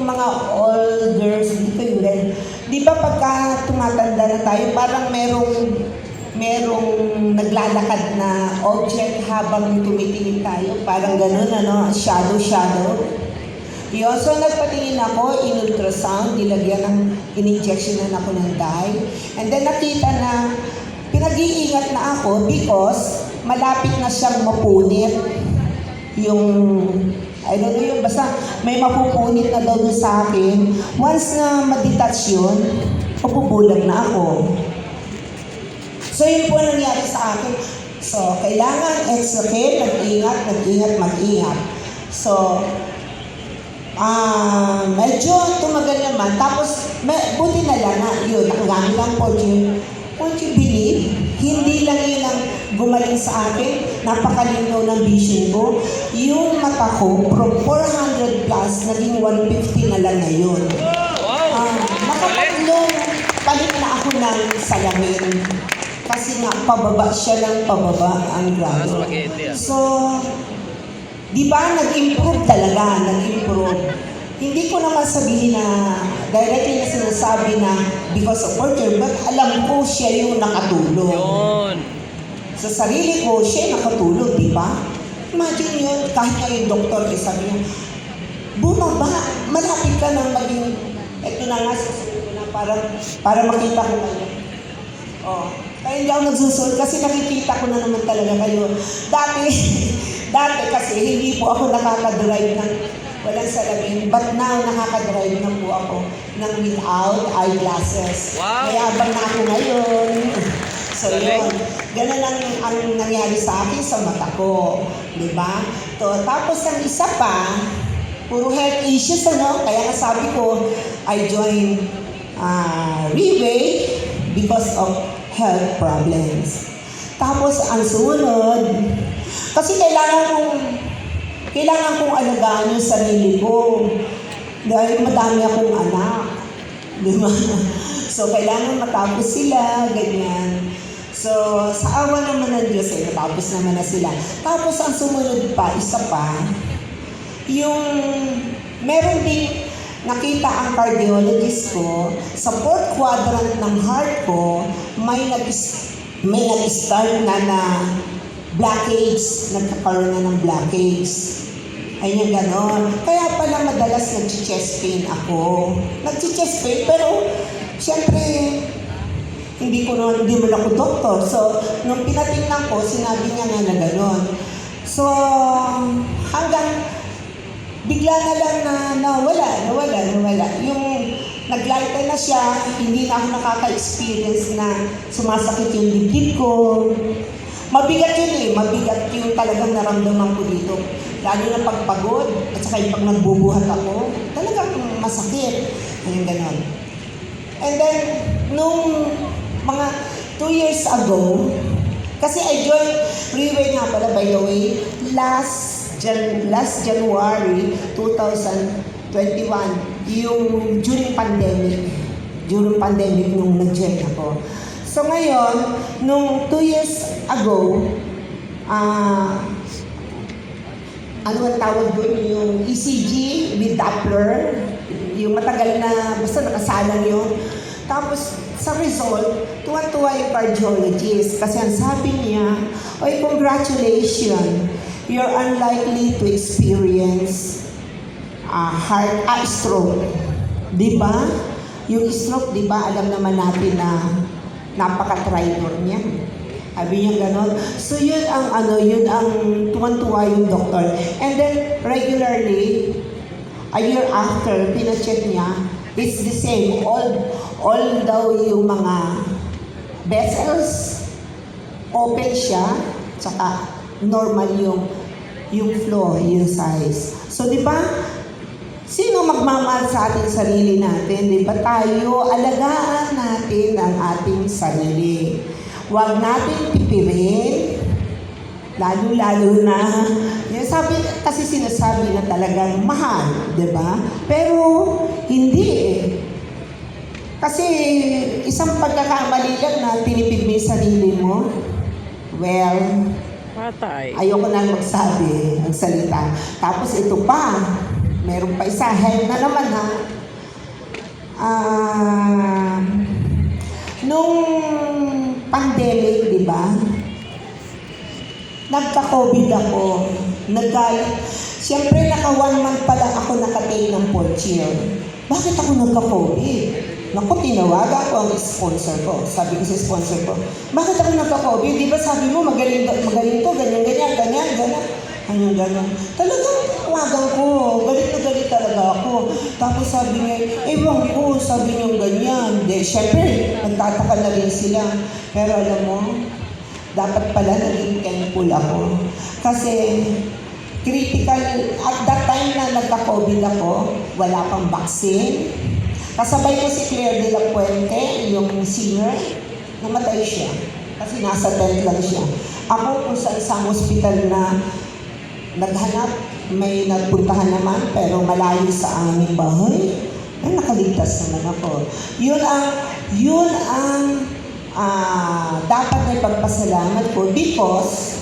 yung mga elders dito yun. Di ba pagka tumatanda na tayo, parang merong naglalakad na object habang tumitingin tayo. Parang ganun, ano, shadow. Yun, so nagpatingin ako, in-ultrasound, in-injection na ako ng dye. And then nakita na pinag-iingat na ako because malapit na siyang mapunit. I don't know yung basta may mapupunit na daw sa akin. Once na ma-detach yun, mapubulag na ako. So yun po nangyari sa akin. So kailangan extra care, mag-ingat. So medyo tumagal naman. Tapos buti na lang na yun, nakagamit lang po yun. Won't you believe? Hindi lang yun ang gumaling sa akin. Napakalinaw ng vision ko. Yung mata ko, from 400 plus, naging 150 na lang ngayon. Nakatatlong palit na ako ng salamin. Kasi nga, pababa siya lang pababa ang grado. So, di ba, nag-improve talaga, nag-improve. Hindi ko naman sabihin na directly na sinasabi na because of torture, but alam ko siya yung nakatulong. Yun. Sa sarili ko, siya yung nakatulong, di ba? Imagine yun, kahit nga yung doktor, sabi niya, bumaba, malapit ka nang maging, eto na nga, susunod ko na para makita ko kayo. Kaya hindi ako nagsusunod kasi nakikita ko na naman talaga kayo. Dati kasi hindi po ako nakaka-drive ng walang salamin. But now, nakaka-drive na po ako ng without eyeglasses. Wow! Mayabang na ako ngayon. So yun, ganun ang nangyari sa akin sa mata ko. Diba? Tapos ang isa pa, puro health issues, ano? Kaya nga sabi ko, I joined Reway because of health problems. Tapos ang sunod, kasi kailangan kong alagaan yung sarili ko. Dahil madami akong anak. Diba? So, kailangan matapos sila, ganyan. So, sa awa naman ng Diyos, natapos naman na sila. Tapos, ang sumunod pa, isa pa, yung meron din nakita ang cardiologist ko, sa fourth quadrant ng heart ko, may nag-start na blockage, nagkakaroon na ng blockage. Ayun, ganon. Kaya pala madalas nag-chest pain ako. Nag-chest pain, pero siyempre, hindi mo ako doktor. So, nung pinatingnan ko, sinabi niya nga na ganon. So, hanggang bigla na lang na nawala. Yung naglalita na siya, hindi na ako nakaka-experience na sumasakit yung dibdib ko. Mabigat yun mabigat yung talagang naramdaman ko dito. Lalo na pagpagod, at saka yung pag nagbubuhat ako, talagang masakit. Ayun, ganon. And then, nung mga 2 years ago, kasi I joined Reway nga pala, by the way, last January 2021, yung during pandemic nung nag-join ako. So ngayon, nung 2 years ago, ano ang tawag doon? Yung ECG with Doppler, yung matagal na, basta nakasalang yun. Tapos, sa result, tuwa-tuwa yung cardiologist kasi ang sabi niya, oy, congratulations, you're unlikely to experience stroke. Diba? Yung stroke, diba, alam naman natin na napaka-traidor niya. Sabi niya ganon. So yun ang tuwan-tuwa yung doktor. And then, regularly, a year after, pina-check niya, it's the same. All daw yung mga vessels, open siya, tsaka normal yung flow, yung size. So, di ba, sino magmamahal sa ating sarili natin? Di ba tayo, alagaan natin ang ating sarili. Huwag natin pipirin, lalo-lalo na, kasi sinasabi na talagang mahal, di ba? Pero, hindi Kasi, isang pagkakamali lang na tinipid mo yung sarili mo, well, Patay. ayoko na magsalita. Tapos ito pa, meron pa isa, health na naman ha. Nung pandemic, di ba? Nagka-COVID ako. Siyempre, naka 1 month pa lang ako nakatake ng 4th year. Bakit ako nagka-COVID? Naku, tinawagan ko ang sponsor ko. Sabi ko sa sponsor ko, bakit ako nagka-COVID? Di ba sabi mo, magaling to, ganyan. Hanggang gano'n. Talagang tawagan ko. Galit na galit talaga ako. Tapos sabi niya, ewan ko, sabi niya ganyan. Siyempre, nagtataka na rin sila. Pero alam mo, dapat pala naging thankful ako. Kasi, critical, at that time na nagka-COVID ako, wala pang vaccine. Kasabay ko si Claire de la Puente, yung singer, namatay siya. Kasi nasa tent lang siya. Ako kung sa isang hospital na naghanap, may nagpuntahan naman, pero malayo sa aming bahay, nakaligtas naman ako. Yun ang dapat na ipagpasalamat ko because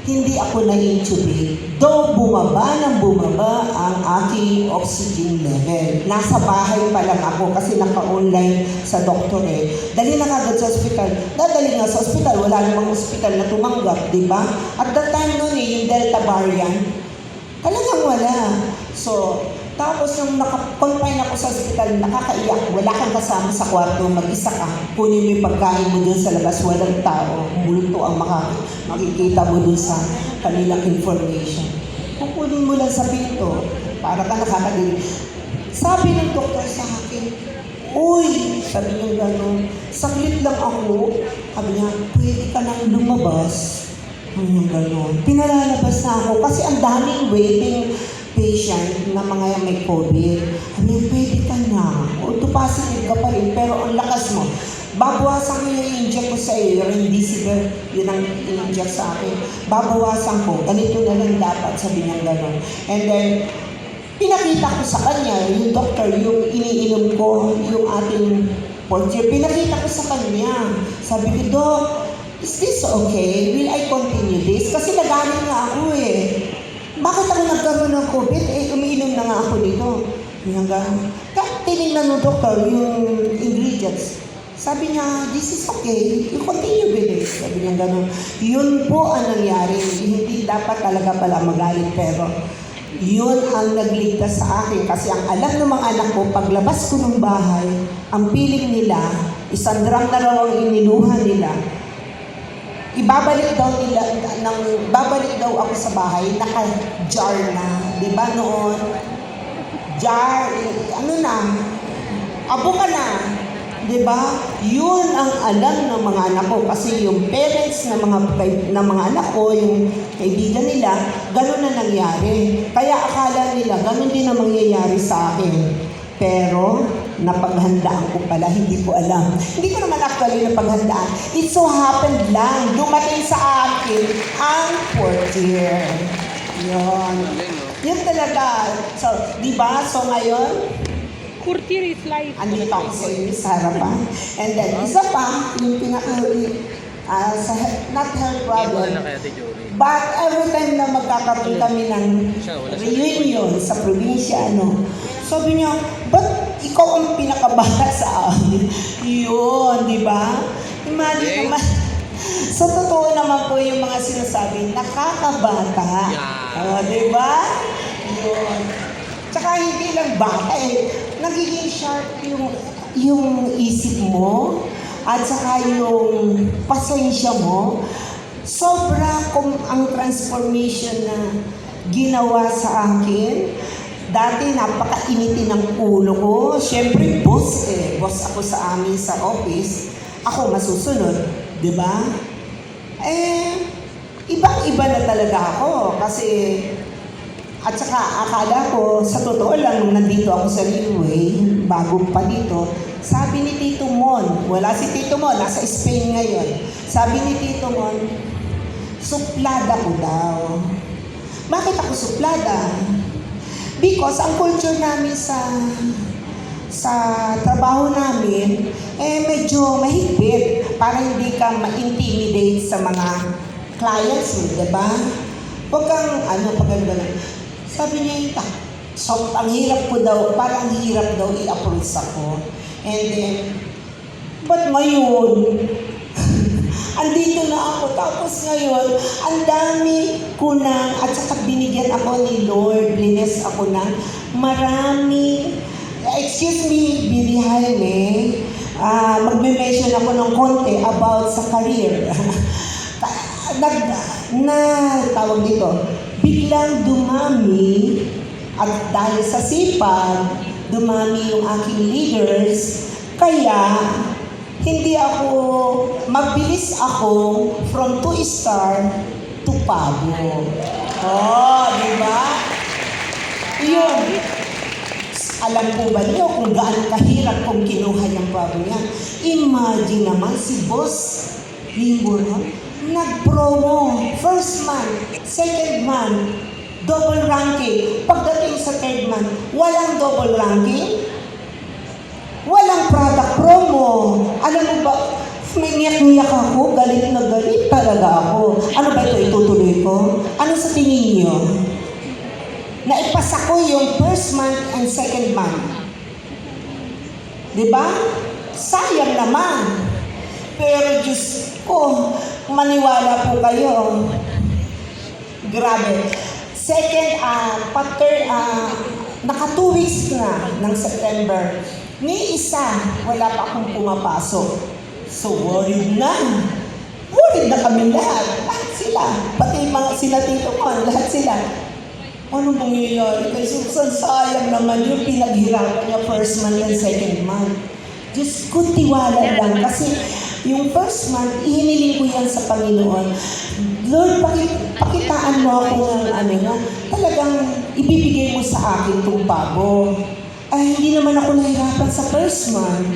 hindi ako na-intubate. Though bumaba ang aking oxygen level. Nasa bahay pa lang ako kasi naka-online sa doktor eh. Dali na kagad sa ospital. Dadali nga sa ospital, wala namang ospital na tumanggap, di ba? At that time noon yung Delta variant, talagang wala. So, tapos nung naka-confine ako sa ospital, nakakaiyak. Wala kang kasama sa kwarto, mag-isa ka. Kunin mo yung pagkain mo dun sa labas, walang tao. Multo ang makikita mo dun sa kanilang information. Kukunin mo lang sa pinto, para ka nakakadinig. Sabi ng doktor sa akin, uy, sabi niya gano'n, saglit lang ako. Sabi niya, pwede ka nang lumabas. Hanggang gano'n. Pinalalabas na ako kasi ang daming waiting patient na mga may COVID. Sabi, pwede ka na. Although positive ka pa rin, pero ang lakas mo. Babawasan ko yung inject ko sa iyo, remdesivir, yun ang in-inject sa akin. Babawasan ko, ganito na lang dapat, sabi niya gano'n. And then, pinakita ko sa kanya, yung doctor, yung iniinom ko, yung ating 4th year, pinakita ko sa kanya. Sabi ko, Doc, is this okay? Will I continue this? Kasi nagaling nga ako eh. Bakit ako nagkaroon ng COVID? Umiinom na nga ako dito. Hanggang, tinignan ng doktor yung ingredients. Sabi niya, this is okay. You continue with it. Sabi niya gano'n. Yun po ang nangyari. Hindi dapat talaga pala magalit, pero yun ang nagligtas sa akin. Kasi ang alam ng mga anak ko, paglabas ko ng bahay, ang piling nila, isang drum na raw ang iniluha nila. Babalik daw ako sa bahay, naka-jar na. Di ba noon? Jar, abo ka na. Di ba? Yun ang alam ng mga anak ko. Kasi yung parents ng mga anak ko, yung kaibigan nila, gano'n na nangyari. Kaya akala nila, gano'n din ang mangyayari sa akin. Pero, napaghandaan ko pala, hindi ko alam. Hindi ko naman actually napaghandaan. It so happened lang, dumating sa akin ang 4th year. Yun. Yun talaga. So, di ba? So, ngayon, 4th year is life. andito ako sa iyo sa harapan. And then, isa pa, yung sa not health problem. But every time na magkakaroon kami ng reunion sa probinsya, sabi niya, ba't ikaw ang pinakabata sa amin? Yun, di ba? Imagine naman. So, totoo naman po yung mga sinasabi, nakakabata. Di ba? Yun. Tsaka hindi lang bata nagiging sharp yung isip mo at saka yung pasensya mo. Sobra kung ang transformation na ginawa sa akin. Dati napakainiti ng ulo ko. Siyempre, boss ako sa amin sa office. Ako masusunod, di ba? Ibang-iba na talaga ako kasi at saka akala ko, sa totoo lang, nung nandito ako sa Railway, bago pa dito, sabi ni Tito Mon, wala si Tito Mon, nasa Spain ngayon, sabi ni Tito Mon, suplada ko daw. Bakit ako suplada? Because ang culture namin sa trabaho namin, medyo mahigpit para hindi ka ma-intimidate sa mga clients mo, diba? Huwag kang, paganda. Sabi niya, So, ang hirap ko daw, parang hirap daw i-approach ako. And then, ba't ngayon? Andito na ako. Tapos ngayon, ang dami ko na, at saka binigyan ako ni Lord, bless ako ng marami. Excuse me, Billy Jaime, magme-mention ako ng konti about sa career. Tawag dito, biglang dumami, at dahil sa sipag, dumami yung aking leaders, kaya hindi ako, mabilis ako from 2-star to Pabo. Oh, di ba? Yun. Alam po ba niyo kung gaano kahirap kung kinuha yung Pabo niya? Imagine naman si Boss Limbo, nag-promo, first month, second month, double ranking. Pagdating sa third month, walang double ranking, walang product promo. Alam mo ba, may niyak-niyak ako, galit na galit talaga ako. Ano ba ito, itutuloy ko? Ano sa tingin niyo? Naipasa ko yung first month and second month. Diba? Sayang naman. Pero Diyos ko, maniwala po kayo. Grabe. Second, naka 2 weeks na ng September. Ni isa, wala pa akong pumapasok. So, worried na. Worried na kami lahat. Lahat sila. Pati mga sila Tito Mon, lahat sila. Ano mangyayari? Kasi sayang naman yung pinaghirapan niya first month and second month. Diyos ko, tiwala lang. Kasi yung first month, ihiniling ko yan sa Panginoon. Lord, pakitaan mo ako ng talagang ibibigay mo sa akin itong Pabo. Ay, hindi naman ako nahirapan sa first month.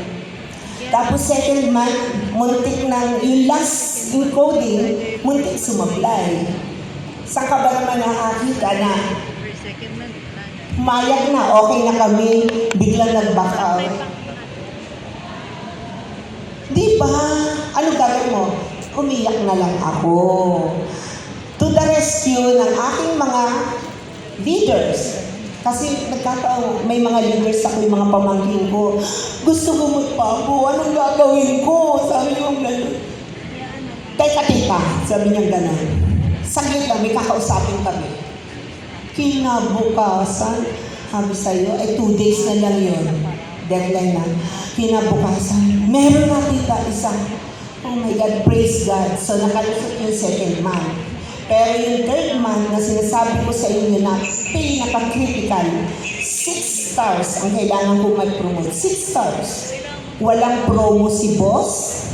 Tapos second month, muntik ng, yung last yung coding, muntik sumablay. Saan ka ba naman nakakita na mayag na, okay na kami, biglang nag-back out? Di ba? Ano gagawin mo? Umiyak na lang ako. To the rescue ng aking mga leaders. Kasi nagkataon, may mga leaders ako, yung mga pamangkin ko. Gusto ko magpapo, anong gagawin ko? Sabi yung gano'n. Teka, sabi niya gano'n. Saglit lang, may kakausapin kami. Kinabukasan, sabi sa'yo, 2 days na lang yun. Deadline na. Kinabukasan, meron na tita isang, oh my God, praise God. So nakalusot yung second month. Pero yung third month na sinasabi ko sa inyo na pinaka-critical, 6 stars ang kailangan kong mag-promote. 6 stars. Walang promo si boss,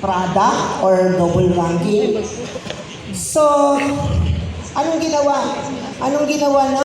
product, or double ranking. So, anong ginawa? Anong ginawa na?